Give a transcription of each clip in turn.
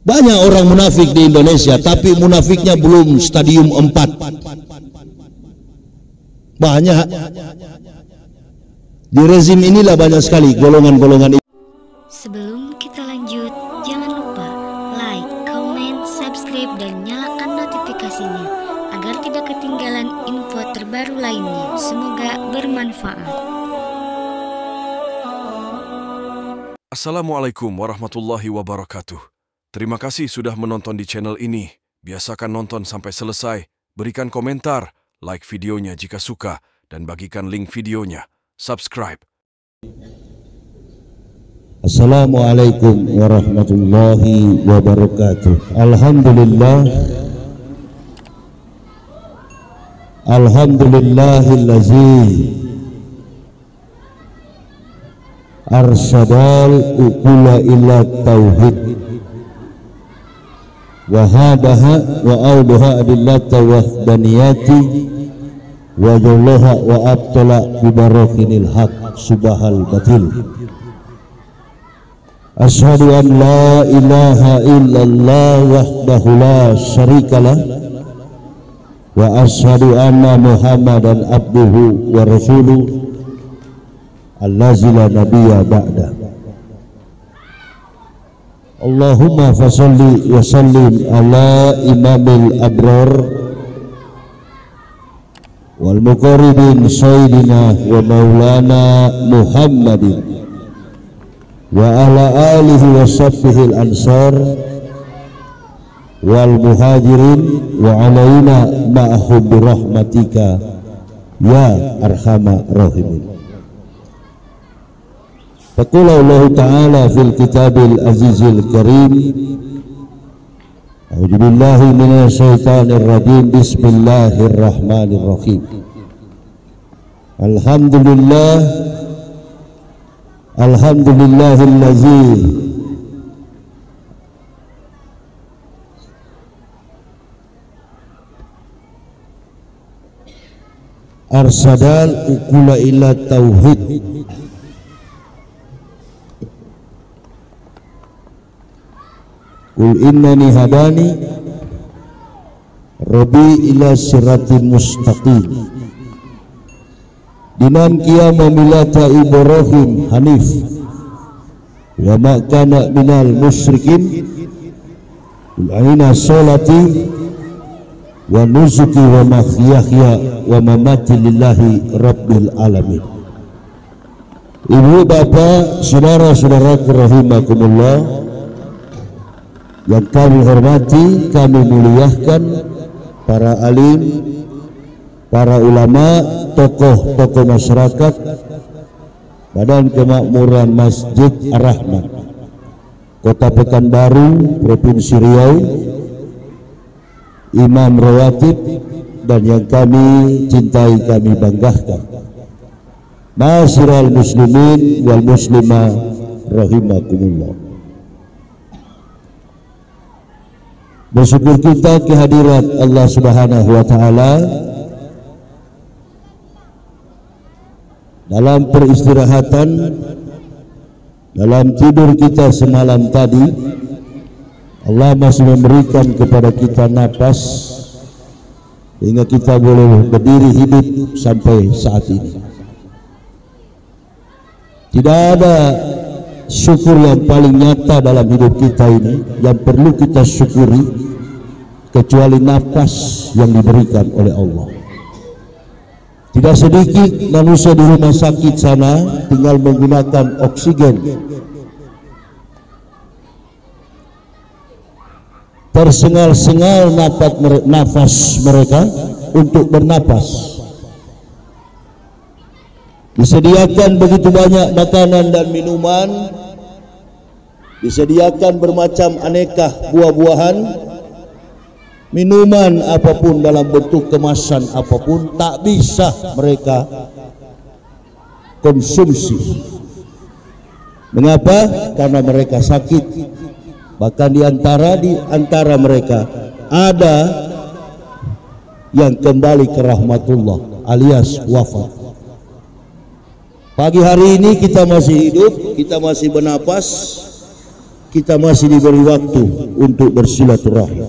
Banyak orang munafik di Indonesia, tapi munafiknya belum stadium 4. Banyak. Di rezim inilah banyak sekali golongan-golongan. Sebelum kita lanjut, jangan lupa like, comment, subscribe, dan nyalakan notifikasinya agar tidak ketinggalan info terbaru lainnya. Semoga bermanfaat. Assalamualaikum warahmatullahi wabarakatuh. Terima kasih sudah menonton di channel ini. Biasakan nonton sampai selesai. Berikan komentar, like videonya jika suka, dan bagikan link videonya. Subscribe. Assalamualaikum warahmatullahi wabarakatuh. Alhamdulillahillazi arsyadal ukula ila tauhid wa hadaha wa awdaha adillata wahdaniyati wa jallaha wa abtala bibarakinil haq subahal batil. Asyhadu an la ilaha illallah wahdahu la syarikalah wa asyhadu anna muhammadan abduhu wa rasuluh allazi la nabiyya ba'da. Allahumma fasalli wa sallim ala imamil abrar wal muqarribin sayyidina wa maulana Muhammadin wa ala alihi wa sahbihi al-ansar wal muhajirin wa alaina ma'ahum birahmatika ya arhamar rahimin. Faqala Allah Ta'ala fil kitabil azizil karim, a'udzu billahi minasy syaithanir rajim, bismillahirrahmanirrahim. Alhamdulillahillazi arsadal ukula ila tauhid Qul innani hadani Rabbi ila siratin mustaqim dinan qiyama millata Ibrahim hanif wa ma kana minal musyrikin qul aina sholati wa nusuki wa mahyaya wa mamati lillahi rabbil alamin. Ibu bapak saudara-saudaraku rahimakumullah yang kami hormati, kami muliakan, para alim, para ulama, tokoh-tokoh masyarakat, Badan Kemakmuran Masjid Ar-Rahman Kota Pekanbaru, Provinsi Riau, imam rawatib, dan yang kami cintai, kami banggakan, ma'asyiral muslimin wal muslimah rahimakumullah. Bersyukur kita kehadirat Allah Subhanahu wa Ta'ala dalam peristirahatan, dalam tidur kita semalam tadi. Allah masih memberikan kepada kita napas hingga kita boleh berdiri hidup sampai saat ini. Tidak ada syukur yang paling nyata dalam hidup kita ini yang perlu kita syukuri kecuali napas yang diberikan oleh Allah. Tidak sedikit manusia di rumah sakit sana tinggal menggunakan oksigen, tersengal-sengal nafas mereka untuk bernapas. Disediakan begitu banyak makanan dan minuman, disediakan bermacam aneka buah-buahan, minuman apapun dalam bentuk kemasan apapun, tak bisa mereka konsumsi. Mengapa? Karena mereka sakit. Bahkan di antara mereka ada yang kembali ke rahmatullah alias wafat. Pagi hari ini kita masih hidup, kita masih bernapas, kita masih diberi waktu untuk bersilaturahmi.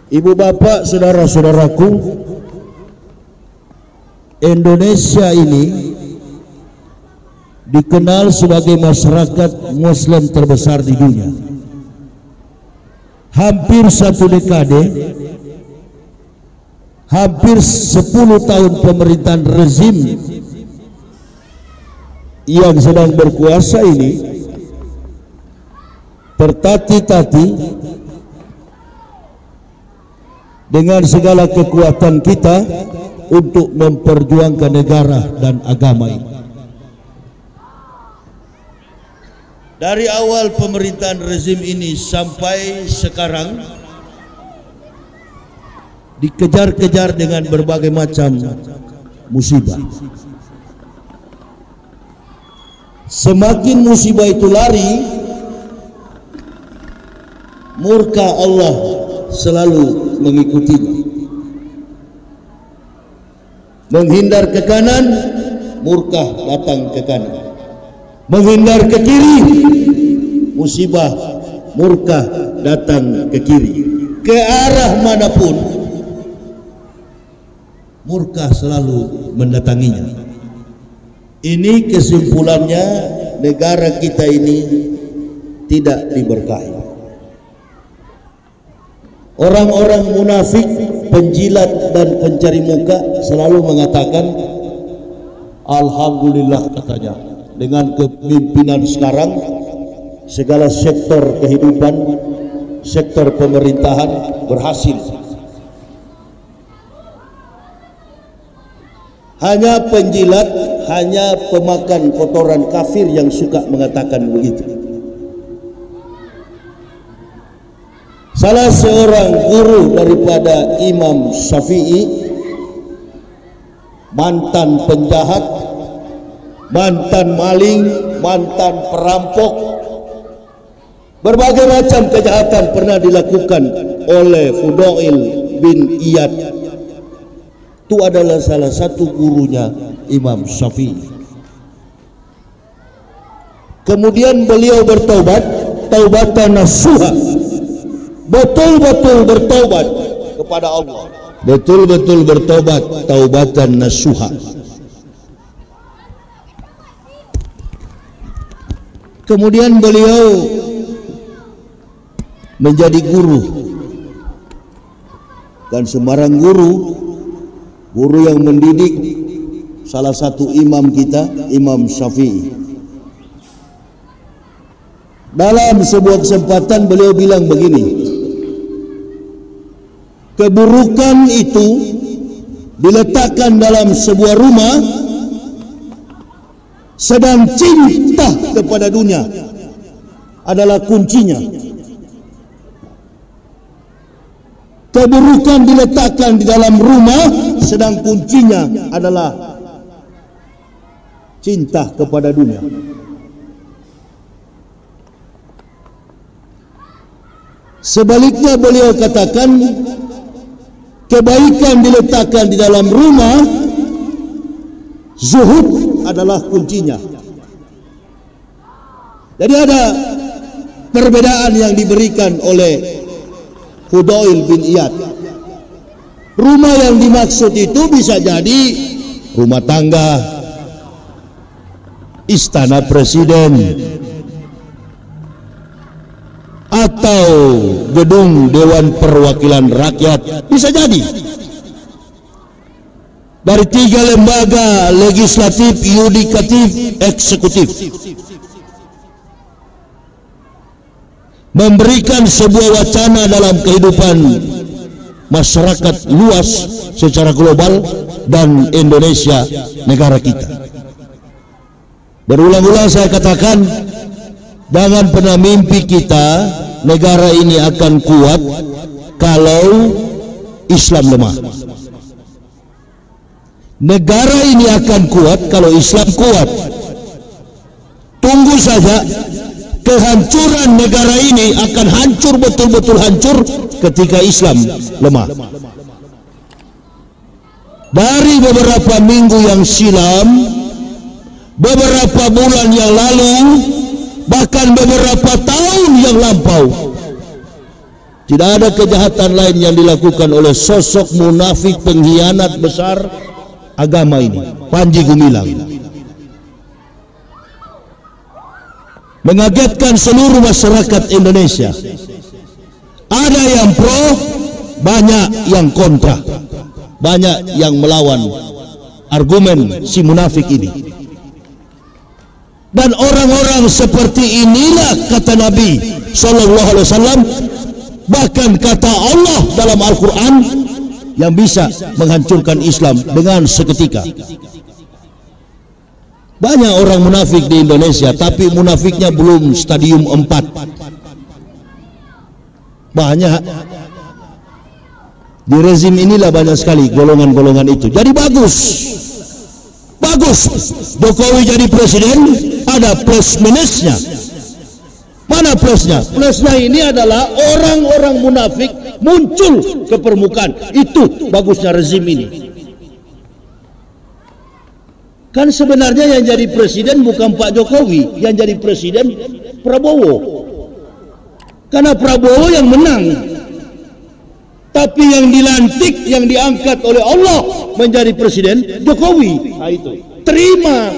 Ibu bapak, saudara-saudaraku, Indonesia ini dikenal sebagai masyarakat Muslim terbesar di dunia. Hampir 1 dekade, hampir 10 tahun pemerintahan rezim yang sedang berkuasa ini tertati-tati dengan segala kekuatan kita untuk memperjuangkan negara dan agama ini. Dari awal pemerintahan rezim ini sampai sekarang dikejar-kejar dengan berbagai macam musibah. Semakin musibah itu lari, murka Allah selalu mengikutinya. Menghindar ke kanan, murka datang ke kanan. Menghindar ke kiri, musibah murka datang ke kiri. Ke arah manapun, murka selalu mendatanginya. Ini kesimpulannya, negara kita ini tidak diberkahi. Orang-orang munafik, penjilat dan pencari muka selalu mengatakan, alhamdulillah katanya, dengan kepemimpinan sekarang segala sektor kehidupan, sektor pemerintahan berhasil. Hanya penjilat, hanya pemakan kotoran kafir yang suka mengatakan begitu. Salah seorang guru daripada Imam Syafi'i, mantan penjahat, mantan maling, mantan perampok, berbagai macam kejahatan pernah dilakukan oleh Fudail bin Iyad. Itu adalah salah satu gurunya Imam Syafi'i. Kemudian beliau bertaubat, taubatan nasuha, betul-betul bertaubat kepada Allah, betul-betul bertaubat, taubatan nasuha. Kemudian beliau menjadi guru, dan sembarang guru yang mendidik salah satu imam kita, Imam Syafi'i. Dalam sebuah kesempatan beliau bilang begini, keburukan itu diletakkan dalam sebuah rumah, sedang cinta kepada dunia adalah kuncinya. Keburukan diletakkan di dalam rumah, sedang kuncinya adalah cinta kepada dunia. Sebaliknya beliau katakan, kebaikan diletakkan di dalam rumah, zuhud adalah kuncinya. Jadi ada perbedaan yang diberikan oleh Fudail bin Iyad. Rumah yang dimaksud itu bisa jadi rumah tangga, istana presiden, atau gedung Dewan Perwakilan Rakyat, bisa jadi. Dari 3 lembaga legislatif, yudikatif, eksekutif, memberikan sebuah wacana dalam kehidupan masyarakat luas secara global dan Indonesia, negara kita. Berulang-ulang saya katakan, jangan pernah mimpi kita negara ini akan kuat kalau Islam lemah. Negara ini akan kuat kalau Islam kuat. Tunggu saja, kehancuran negara ini akan hancur, betul-betul hancur ketika Islam lemah. Dari beberapa minggu yang silam, beberapa bulan yang lalu, bahkan beberapa tahun yang lampau. Tidak ada kejahatan lain yang dilakukan oleh sosok munafik pengkhianat besar agama ini, Panji Gumilang. Mengagetkan seluruh masyarakat Indonesia. Ada yang pro, banyak yang kontra, banyak yang melawan argumen si munafik ini. Dan orang-orang seperti inilah, kata Nabi Sallallahu Alaihi Wasallam, bahkan kata Allah dalam Al-Quran, yang bisa menghancurkan Islam dengan seketika. Banyak orang munafik di Indonesia, tapi munafiknya belum stadium 4. Banyak. Di rezim inilah banyak sekali golongan-golongan itu. Jadi bagus. Jokowi jadi presiden, ada plus minusnya. Mana plusnya? Plusnya ini adalah orang-orang munafik muncul ke permukaan. Itu bagusnya rezim ini. Kan sebenarnya yang jadi presiden bukan Pak Jokowi, yang jadi presiden Prabowo. Karena Prabowo yang menang. Tapi yang dilantik, yang diangkat oleh Allah menjadi presiden Jokowi. Nah itu. Terima.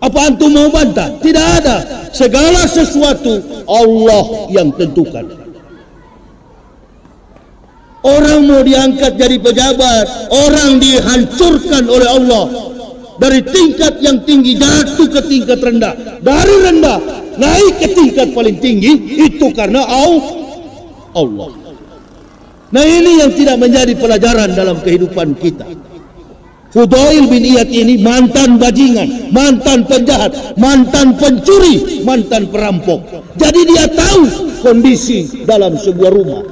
Apa antum mau bantah? Tidak ada. Segala sesuatu Allah yang tentukan. Orang mau diangkat jadi pejabat, orang dihancurkan oleh Allah. Dari tingkat yang tinggi jatuh ke tingkat rendah, dari rendah naik ke tingkat paling tinggi, itu karena Allah. Nah ini yang tidak menjadi pelajaran dalam kehidupan kita. Fudail bin Iyad ini mantan bajingan, mantan penjahat, mantan pencuri, mantan perampok. Jadi dia tahu kondisi dalam sebuah rumah.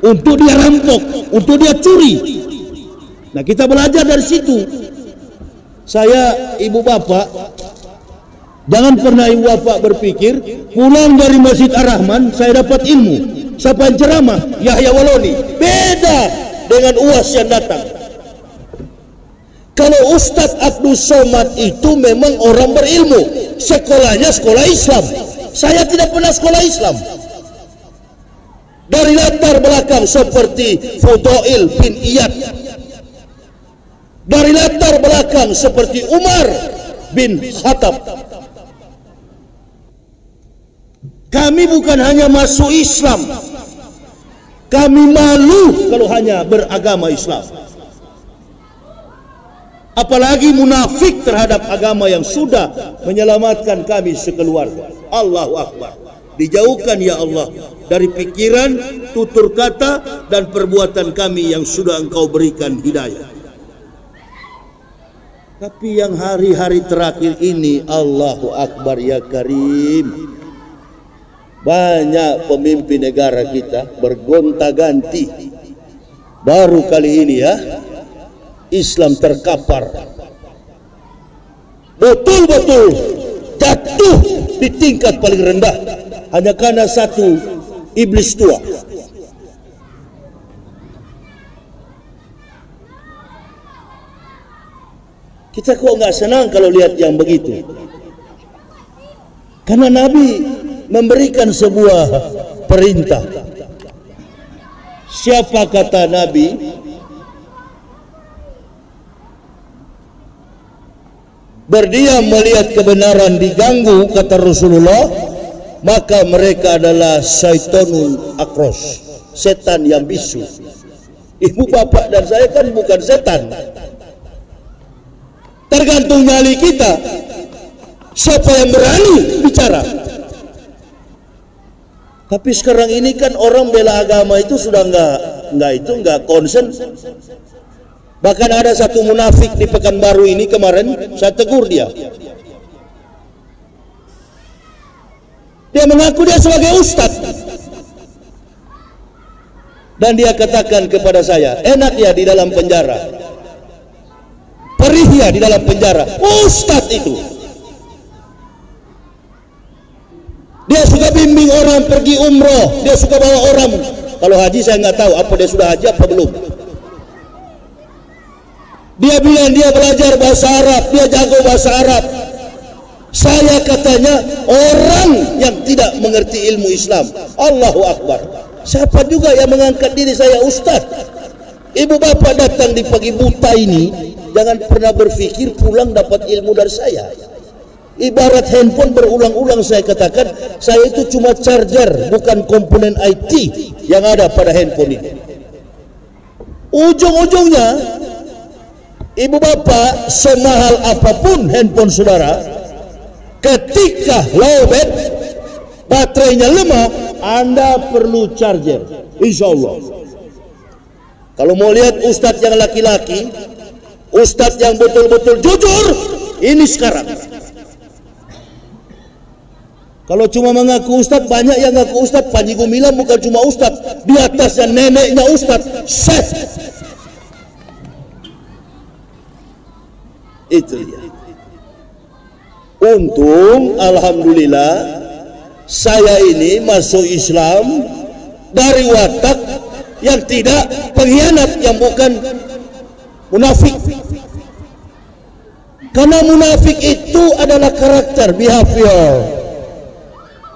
Untuk dia rampok, untuk dia curi. Nah kita belajar dari situ. Saya, ibu bapak, jangan pernah ibu bapak berpikir pulang dari Masjid Ar-Rahman saya dapat ilmu. Siapa yang ceramah? Yahya Waloni. Beda dengan UAS yang datang. Kalau Ustadz Abdul Somad itu memang orang berilmu, sekolahnya sekolah Islam. Saya tidak pernah sekolah Islam. Dari latar belakang seperti Fudail bin Iyad, dari latar belakang seperti Umar bin Khattab. Kami bukan hanya masuk Islam, kami malu kalau hanya beragama Islam. Apalagi munafik terhadap agama yang sudah menyelamatkan kami sekeluarga. Allahu Akbar. Dijauhkan ya Allah dari pikiran, tutur kata, dan perbuatan kami yang sudah Engkau berikan hidayah. Tapi yang hari-hari terakhir ini, Allahu Akbar ya Karim, banyak pemimpin negara kita bergonta-ganti. Baru kali ini ya, Islam terkapar, betul-betul jatuh di tingkat paling rendah hanya karena satu iblis tua. Kita kok nggak senang kalau lihat yang begitu? Karena Nabi memberikan sebuah perintah. Siapa kata Nabi? Berdiam melihat kebenaran diganggu, kata Rasulullah, maka mereka adalah syaitonun akros, setan yang bisu. Ibu bapak dan saya kan bukan setan. Tergantung nyali kita. Siapa yang berani bicara? Tapi sekarang ini kan orang bela agama itu sudah nggak concern. Bahkan ada satu munafik di Pekanbaru ini kemarin, saya tegur dia. Dia mengaku dia sebagai ustadz. Dan dia katakan kepada saya, enak ya di dalam penjara. Perih ya di dalam penjara. Ustadz itu. Dia suka bimbing orang pergi umroh. Dia suka bawa orang. Kalau haji saya nggak tahu apa dia sudah haji apa belum. Dia bilang dia belajar bahasa Arab, dia jago bahasa Arab. Saya katanya orang yang tidak mengerti ilmu Islam. Allahu Akbar. Siapa juga yang mengangkat diri saya ustaz? Ibu bapak datang di pagi buta ini, jangan pernah berpikir pulang dapat ilmu dari saya. Ibarat handphone, berulang-ulang saya katakan, saya itu cuma charger, bukan komponen IT yang ada pada handphone ini. Ujung-ujungnya, ibu bapak, semahal apapun handphone saudara, ketika lowbat, baterainya lemah, Anda perlu charger. Insya Allah. Kalau mau lihat ustadz yang laki-laki, ustadz yang betul-betul jujur, ini sekarang. Kalau cuma mengaku ustadz, banyak yang ngaku ustadz. Panji Gumilang bukan cuma ustadz, di atasnya neneknya ustadz, Syekh. Itu dia. Untung, alhamdulillah, saya ini masuk Islam dari watak yang tidak pengkhianat, yang bukan munafik. Karena munafik itu adalah karakter, behavior,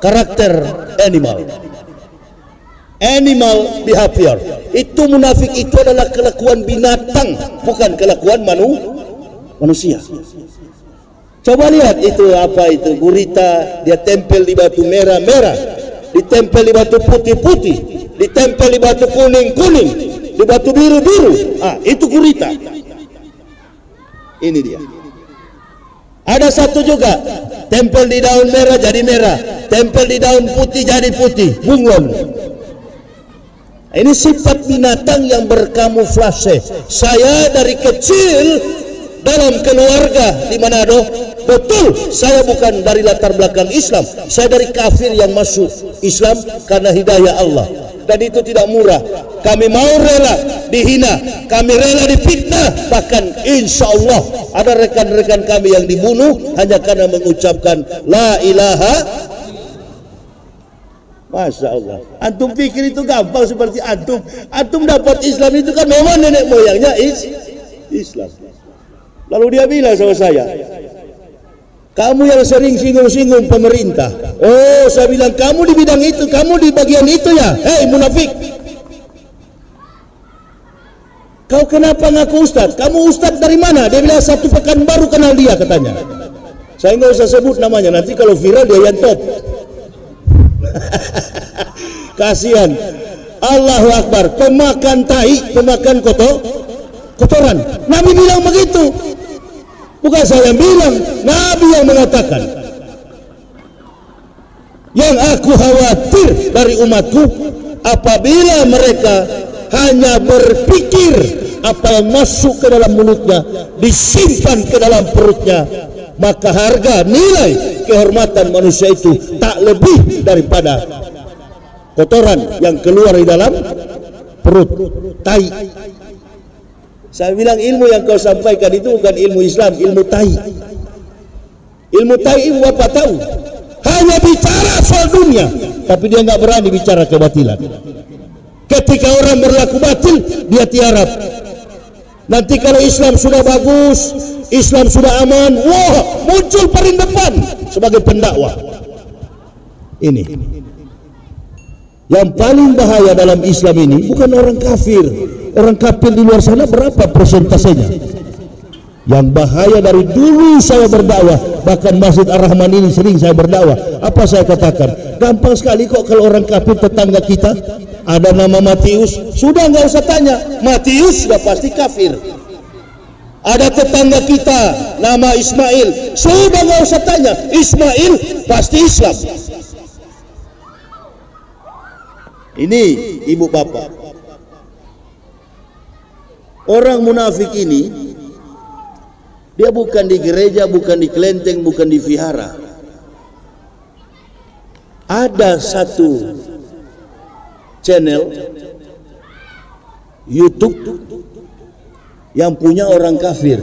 karakter animal behavior. Itu munafik itu adalah kelakuan binatang, bukan kelakuan manusia. Coba lihat itu apa itu gurita, dia tempel di batu merah-merah, ditempel di batu putih-putih, ditempel di batu kuning-kuning, di batu biru-biru. Itu gurita. Ini dia. Ada satu juga, tempel di daun merah jadi merah, tempel di daun putih jadi putih, bunglon. Ini sifat binatang yang berkamuflase. Saya dari kecil dalam keluarga di Manado, betul saya bukan dari latar belakang Islam, saya dari kafir yang masuk Islam karena hidayah Allah. Dan itu tidak murah. Kami mau rela dihina, kami rela difitnah, bahkan insya Allah ada rekan-rekan kami yang dibunuh hanya karena mengucapkan la ilaha. Masya Allah. Antum pikir itu gampang seperti antum dapat Islam itu kan memang nenek moyangnya Islam. Lalu dia bilang sama saya, kamu yang sering singgung-singgung pemerintah. Oh, saya bilang, kamu di bidang itu, kamu di bagian itu ya. Hei munafik, kau kenapa ngaku ustad? Kamu ustad dari mana? Dia bilang, satu pekan baru kenal dia katanya. Saya nggak usah sebut namanya, nanti kalau viral dia yang top. Kasihan. Allahu Akbar, pemakan tai, pemakan kotoran. Nabi bilang begitu. Bukan saya yang bilang, Nabi yang mengatakan. Yang aku khawatir dari umatku, apabila mereka hanya berpikir apa yang masuk ke dalam mulutnya disimpan ke dalam perutnya, maka harga nilai kehormatan manusia itu tak lebih daripada kotoran yang keluar di dalam perut, tai. Saya bilang, ilmu yang kau sampaikan itu bukan ilmu Islam, ilmu tai. Ilmu tai ibu bapak tahu, hanya bicara soal dunia, tapi dia nggak berani bicara kebatilan. Ketika orang berlaku batil, dia tiarap. Nanti kalau Islam sudah bagus, Islam sudah aman, wah, muncul paling depan sebagai pendakwah. Ini yang paling bahaya dalam Islam ini bukan orang kafir. Orang kafir di luar sana berapa persentasenya? Yang bahaya dari dulu saya berdakwah, bahkan Masjid Ar-Rahman ini sering saya berdakwah. Apa saya katakan? Gampang sekali kok kalau orang kafir tetangga kita ada nama Matius, sudah nggak usah tanya, Matius sudah pasti kafir. Ada tetangga kita nama Ismail, sudah nggak usah tanya, Ismail pasti Islam. Ini ibu bapak. Orang munafik ini, dia bukan di gereja, bukan di kelenteng, bukan di vihara. Ada satu channel YouTube yang punya orang kafir,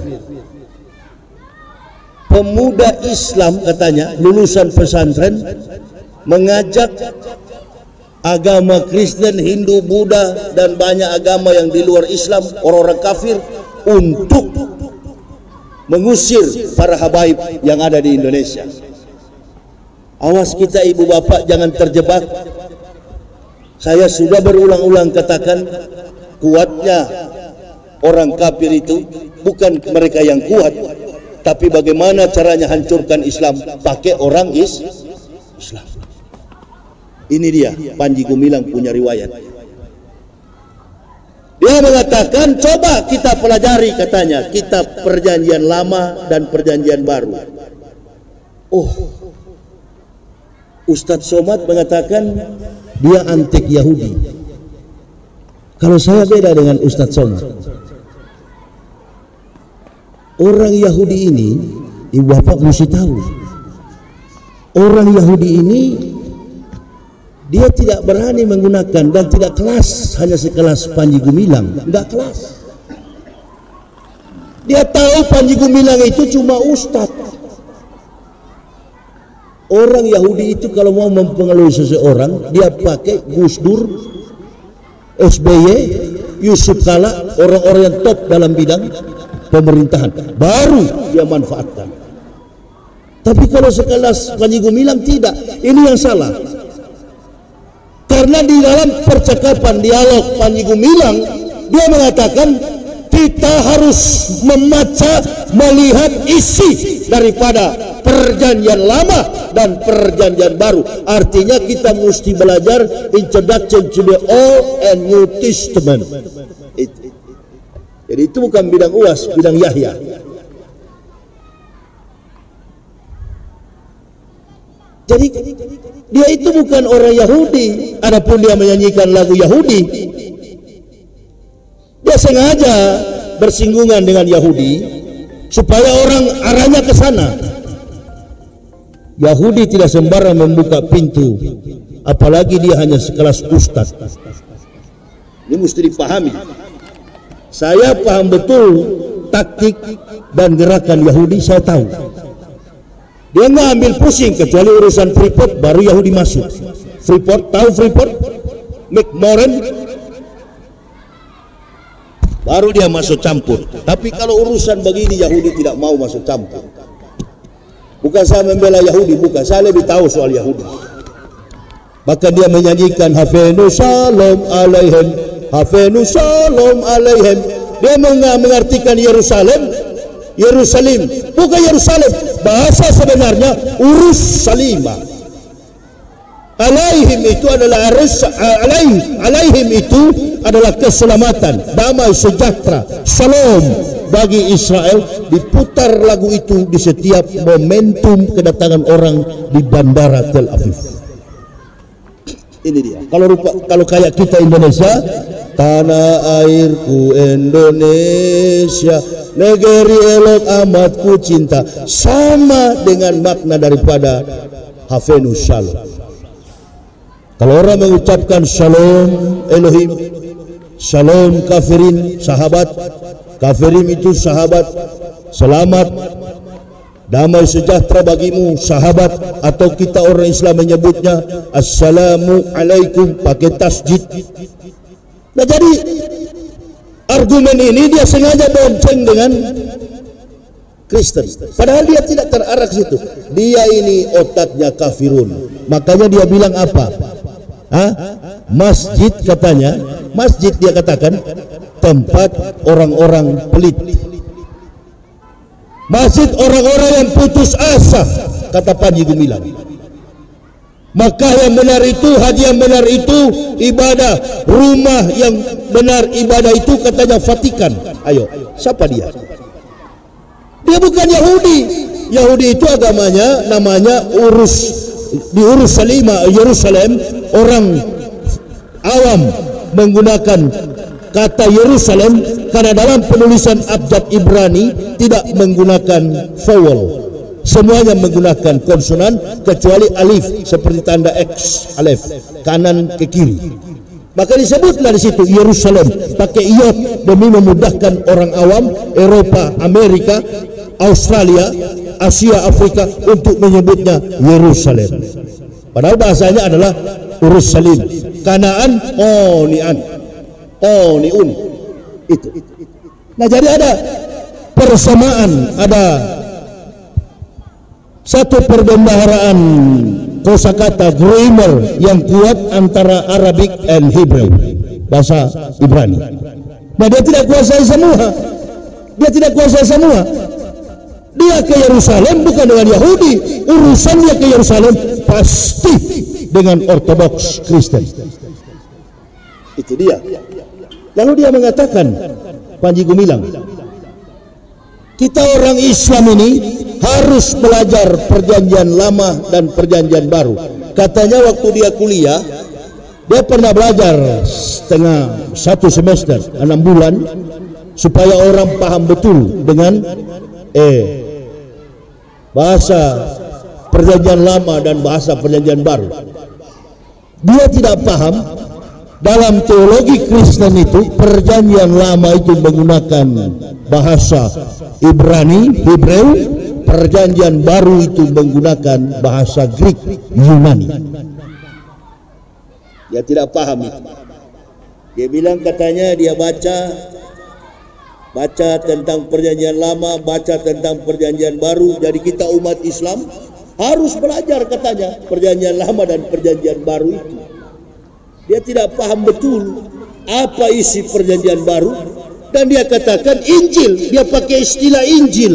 pemuda Islam katanya, lulusan pesantren, mengajak agama Kristen, Hindu, Buddha, dan banyak agama yang di luar Islam, orang-orang kafir, untuk mengusir para habaib yang ada di Indonesia. Awas kita ibu bapak jangan terjebak. Saya sudah berulang-ulang katakan, kuatnya orang kafir itu bukan mereka yang kuat, tapi bagaimana caranya hancurkan Islam pakai orang Islam. Ini dia Panji Gumilang punya riwayat. Dia mengatakan, coba kita pelajari katanya kitab Perjanjian Lama dan Perjanjian Baru. Oh, Ustadz Somad mengatakan dia antek Yahudi. Kalau saya beda dengan Ustadz Somad. Orang Yahudi ini, ibu bapak mesti tahu. Orang Yahudi ini dia tidak berani menggunakan dan tidak kelas hanya sekelas Panji Gumilang, enggak kelas. Dia tahu Panji Gumilang itu cuma ustadz. Orang Yahudi itu kalau mau mempengaruhi seseorang, dia pakai Gus Dur, SBY, Yusuf Kala, orang-orang yang top dalam bidang pemerintahan, baru dia manfaatkan. Tapi kalau sekelas Panji Gumilang tidak, ini yang salah. Karena di dalam percakapan dialog Panji Gumilang, dia mengatakan kita harus membaca, melihat isi daripada Perjanjian Lama dan Perjanjian Baru. Artinya kita mesti belajar Introduction to the Old and New Testament. Jadi itu bukan bidang UAS, bidang Yahya. Jadi dia itu bukan orang Yahudi, adapun dia menyanyikan lagu Yahudi. Dia sengaja bersinggungan dengan Yahudi supaya orang arahnya ke sana. Yahudi tidak sembarang membuka pintu, apalagi dia hanya sekelas ustaz. Ini mesti dipahami. Saya paham betul taktik dan gerakan Yahudi, saya tahu. Dia nggak ambil pusing kecuali urusan Freeport, baru Yahudi masuk. Freeport, tahu Freeport? McMoran, baru dia masuk campur. Tapi kalau urusan begini Yahudi tidak mau masuk campur. Bukan saya membela Yahudi, bukan, saya lebih tahu soal Yahudi. Bahkan dia menyanyikan Hafenu Shalom Alaihim, Hafenu Shalom Alaihim. Dia mengartikan Yerusalem, bukan Yerusalem. Bahasa sebenarnya urus salima. Alaihim itu adalah alaihim itu adalah keselamatan, damai sejahtera, shalom bagi Israel. Diputar lagu itu di setiap momentum kedatangan orang di bandara Tel Aviv. Ini dia. Kalau kayak kita Indonesia, tanah airku Indonesia, negeri elok amat ku cinta, sama dengan makna daripada Hafenu Shalom. Kalau orang mengucapkan Shalom Elohim, Shalom kafirin, sahabat kafirin itu sahabat, selamat, damai sejahtera bagimu sahabat, atau kita orang Islam menyebutnya Assalamu alaikum pakai tasjid. Nah, jadi argumen ini dia sengaja bonceng dengan Kristen, padahal dia tidak terarah ke situ. Dia ini otaknya kafirun. Makanya dia bilang apa? Masjid katanya, masjid dia katakan tempat orang-orang pelit. Masjid orang-orang yang putus asa, kata Panji Gumilang. Maka yang benar itu, haji yang benar itu ibadah, rumah yang benar ibadah itu katanya Vatikan. Ayo, siapa dia? Dia bukan Yahudi. Yahudi itu agamanya namanya diurus Yerusalem. Orang awam menggunakan kata Yerusalem karena dalam penulisan abjad Ibrani tidak menggunakan vowel. Semuanya menggunakan konsonan kecuali alif seperti tanda X, alif kanan ke kiri. Maka disebutlah di situ Yerusalem pakai iot demi memudahkan orang awam Eropa, Amerika, Australia, Asia, Afrika untuk menyebutnya Yerusalem. Padahal bahasanya adalah Urusalim, Kanaan, Onian, Oniun. Itu. Nah, jadi ada persamaan, ada satu perbendaharaan kosakata grammar yang kuat antara Arabic and Hebrew, bahasa Ibrani. Nah, dia tidak kuasai semua. Dia tidak kuasai semua. Dia ke Yerusalem bukan dengan Yahudi, urusannya ke Yerusalem pasti dengan Ortodoks Kristen. Itu dia. Lalu dia mengatakan, Panji Gumilang, kita orang Islam ini harus belajar perjanjian lama dan perjanjian baru. Katanya waktu dia kuliah, dia pernah belajar satu semester, 6 bulan, supaya orang paham betul dengan bahasa perjanjian lama dan bahasa perjanjian baru. Dia tidak paham dalam teologi Kristen itu perjanjian lama itu menggunakan bahasa Ibrani, Hebrew, perjanjian baru itu menggunakan bahasa Greek, Yunani. Dia tidak paham itu. Dia bilang katanya dia baca tentang perjanjian lama, baca tentang perjanjian baru. Jadi kita umat Islam harus belajar katanya perjanjian lama dan perjanjian baru itu. Dia tidak paham betul apa isi perjanjian baru, dan dia katakan Injil, dia pakai istilah Injil.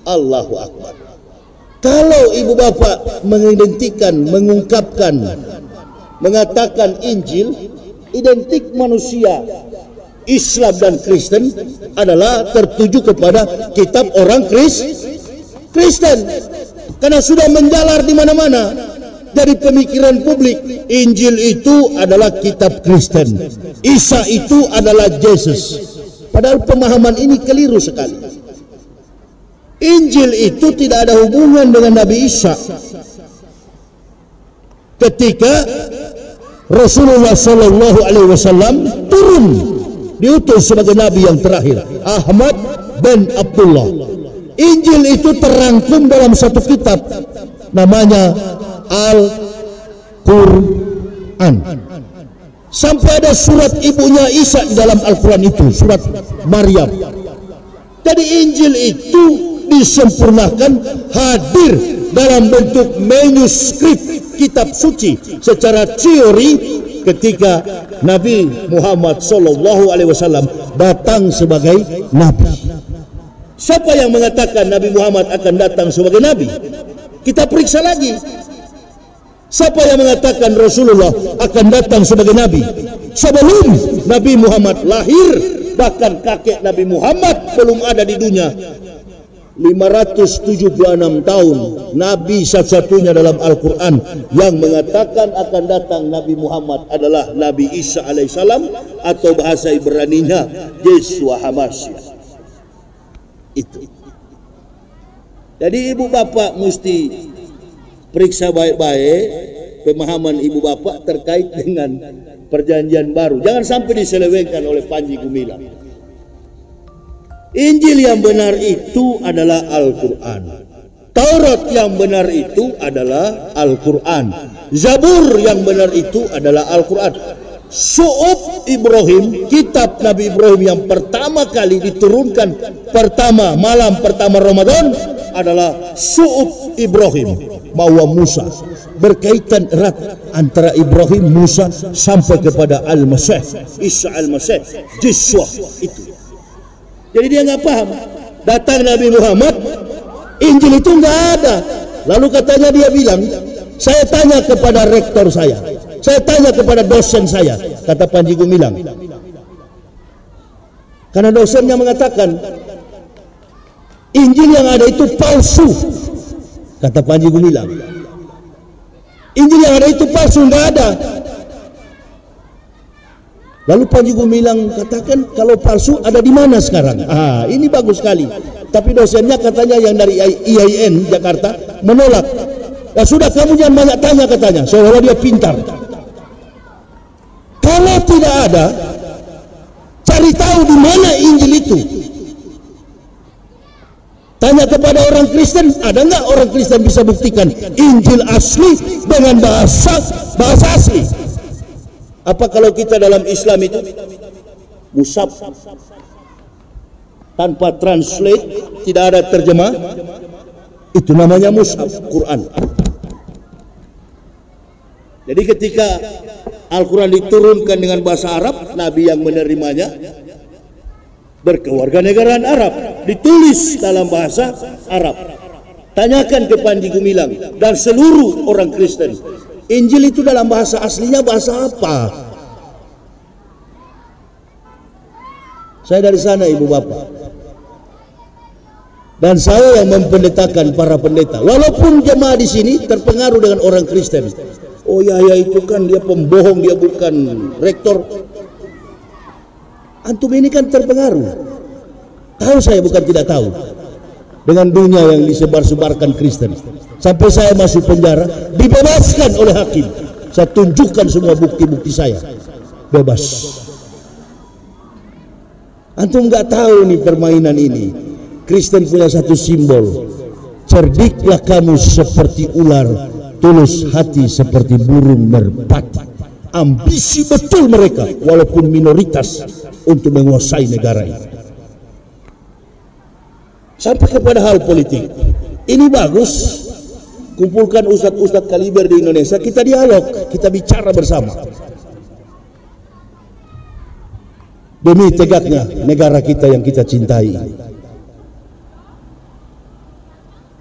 Allahu Akbar. Kalau ibu bapak mengidentikan, mengungkapkan, mengatakan Injil identik manusia Islam dan Kristen adalah tertuju kepada kitab orang Kristen, karena sudah menjalar di mana-mana. Dari pemikiran publik, Injil itu adalah kitab Kristen, Isa itu adalah Yesus. Padahal pemahaman ini keliru sekali. Injil itu tidak ada hubungan dengan Nabi Isa. Ketika Rasulullah SAW turun, diutus sebagai Nabi yang terakhir, Ahmad bin Abdullah. Injil itu terangkum dalam satu kitab, namanya Al-Quran. Sampai ada surat ibunya Isa di dalam Al-Quran itu, surat Maryam. Jadi Injil itu disempurnakan, hadir dalam bentuk manuskrip kitab suci secara teori ketika Nabi Muhammad SAW datang sebagai Nabi. Siapa yang mengatakan Nabi Muhammad akan datang sebagai Nabi? Kita periksa lagi. Siapa yang mengatakan Rasulullah akan datang sebagai Nabi? Sebelum Nabi Muhammad lahir, bahkan kakek Nabi Muhammad belum ada di dunia. 576 tahun, Nabi satu-satunya dalam Al-Quran yang mengatakan akan datang Nabi Muhammad adalah Nabi Isa alaihissalam, atau bahasa Ibraninya Yeshua HaMashiach. Itu. Jadi ibu bapak mesti periksa baik-baik pemahaman ibu bapak terkait dengan perjanjian baru. Jangan sampai diselewengkan oleh Panji Gumilang. Injil yang benar itu adalah Al-Quran. Taurat yang benar itu adalah Al-Quran. Zabur yang benar itu adalah Al-Quran. Su'ub Ibrahim, kitab Nabi Ibrahim yang pertama kali diturunkan malam pertama Ramadan adalah Su'ub Ibrahim, Mawa Musa. Berkaitan erat antara Ibrahim, Musa sampai kepada Al-Masih, Isa Al-Masih, Yeshua itu. Jadi dia nggak paham. Datang Nabi Muhammad, Injil itu nggak ada. Lalu katanya dia bilang, saya tanya kepada rektor saya tanya kepada dosen saya, kata Panji Gumilang. Karena dosennya mengatakan Injil yang ada itu palsu, kata Panji Gumilang. Injil yang ada itu palsu, nggak ada. Lalu Panji Gumilang katakan, kalau palsu ada di mana sekarang? Ini bagus sekali. Tapi dosennya katanya yang dari IAIN Jakarta menolak. Ya sudah, kamu jangan banyak tanya katanya, seolah dia pintar. Kalau tidak ada, cari tahu di mana Injil itu. Tanya kepada orang Kristen, ada nggak orang Kristen bisa buktikan Injil asli dengan bahasa asli? Apa kalau kita dalam Islam itu mushaf? tanpa translate, tidak ada terjemah, itu namanya mushaf Quran. Jadi ketika Al-Quran diturunkan dengan bahasa Arab, Nabi yang menerimanya berkewarganegaraan Arab, ditulis dalam bahasa Arab. Tanyakan ke Panji Gumilang dan seluruh orang Kristen, Injil itu dalam bahasa aslinya bahasa apa? Saya dari sana, ibu bapak, dan saya yang mempendetakan para pendeta. Walaupun jemaah di sini terpengaruh dengan orang Kristen. Oh ya itu kan dia pembohong, dia bukan rektor. Antum ini kan terpengaruh. Tahu saya bukan tidak tahu dengan dunia yang disebar-sebarkan Kristen. Sampai saya masuk penjara, dibebaskan oleh hakim. Saya tunjukkan semua bukti-bukti saya, bebas. Antum nggak tahu nih permainan ini. Kristen punya satu simbol. Cerdiklah kamu seperti ular, tulus hati seperti burung merpati. Ambisi betul mereka, walaupun minoritas, untuk menguasai negara ini. Sampai kepada hal politik. Ini bagus. Kumpulkan ustadz-ustadz kaliber di Indonesia, kita dialog, kita bicara bersama. Demi tegaknya negara kita yang kita cintai.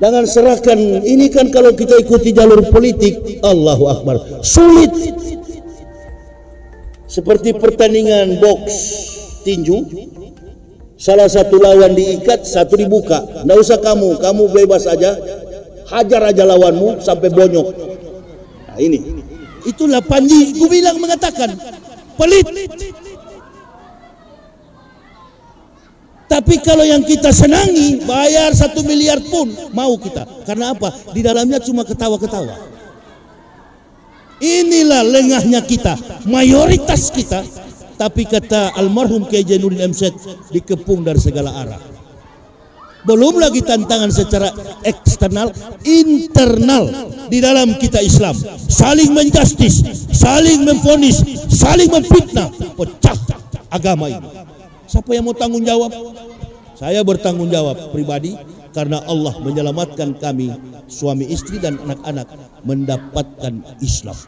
Jangan serahkan, ini kan kalau kita ikuti jalur politik, Allahu Akbar, sulit. Seperti pertandingan box tinju, salah satu lawan diikat, satu dibuka. Nggak usah kamu bebas aja, hajar aja lawanmu sampai bonyok. Nah ini, itulah Panji Gumilang mengatakan, pelit. Tapi kalau yang kita senangi, bayar 1 miliar pun mau kita. Karena apa? Di dalamnya cuma ketawa-ketawa. Inilah lengahnya kita, mayoritas kita. Tapi kata almarhum Kiai Jainuddin M.Syed, dikepung dari segala arah. Belum lagi tantangan secara eksternal, internal di dalam kita Islam. Saling menjustis, saling memvonis, saling memfitnah, pecah agama ini. Siapa yang mau tanggung jawab? Saya bertanggung jawab pribadi, karena Allah menyelamatkan kami, suami istri dan anak-anak, mendapatkan Islam.